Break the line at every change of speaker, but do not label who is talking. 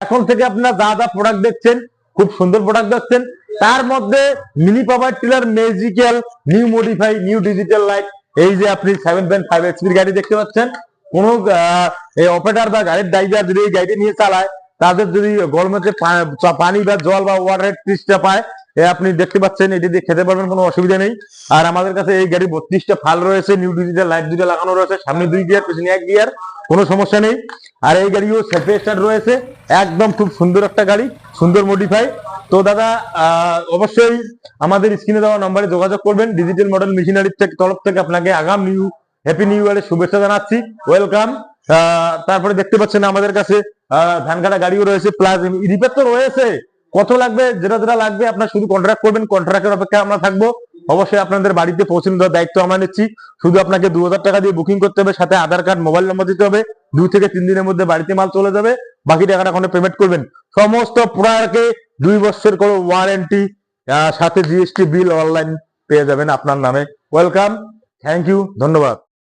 এখন থেকে আপনারা যা যা প্রোডাক্ট দেখছেন খুব সুন্দর প্রোডাক্ট দেখছেন, তার মধ্যে mini power tiller magical new modify new digital light, এই যে আপনি 7.5 HP গাড়ি দেখতে পাচ্ছেন, কোন অপারেটর বা গাড়ির ড্রাইভার যদি এই গাড়িটি নিয়ে চালায়, তাদের যদি গরমে পানি বা জল বা ওয়াটারের তৃষ্ণা পায়, আপনি দেখতে পাচ্ছেন এটি দিয়ে খেতে পারবেন, কোনো অসুবিধা নেই। আর আমাদের কাছে এই গাড়ি 32টা ফাল রয়েছে, নিউ ডিজিটাল লাইট দুটো লাগানো রয়েছে, সামনে 2 গিয়ার পিছনে 1 গিয়ার, কোনো সমস্যা নেই। আর এই গাড়িও সেলফ স্টার্ট রয়েছে, একদম খুব সুন্দর একটা গাড়ি, সুন্দর মডিফাই। তো দাদা অবশ্যই আমাদের স্ক্রিনে দেওয়া নম্বরে যোগাযোগ করবেন। ডিজিটাল মডেল মেশিনারির তরফ থেকে আপনাকে আগাম হ্যাপি নিউ ইয়ারের শুভেচ্ছা জানাচ্ছি, ওয়েলকাম। তারপরে দেখতে পাচ্ছেন আমাদের কাছে ধান কাটা গাড়িও রয়েছে, প্লাস রিপেয়ার তো রয়েছে। কত লাগবে, যেটা যেটা লাগবে আপনার শুধু কন্ট্রাক্ট করবেন, কন্ট্রাক্টের অপেক্ষা আমরা থাকবো। অবশ্যই আপনাদের বাড়িতে পৌঁছে দেওয়ার দায়িত্ব আমরা নিচ্ছি। শুধু আপনাকে 2000 টাকা দিয়ে বুকিং করতে হবে, সাথে আধার কার্ড মোবাইল নম্বর দিতে হবে। 2 থেকে 3 দিনের মধ্যে বাড়িতে মাল চলে যাবে, বাকি টাকাটা ওখানে পেমেন্ট করবেন। সমস্ত প্রোডাক্টে 2 বছরের করে ওয়ারেন্টি, সাথে জিএসটি বিল অনলাইন পেয়ে যাবেন আপনার নামে। ওয়েলকাম, থ্যাংক ইউ, ধন্যবাদ।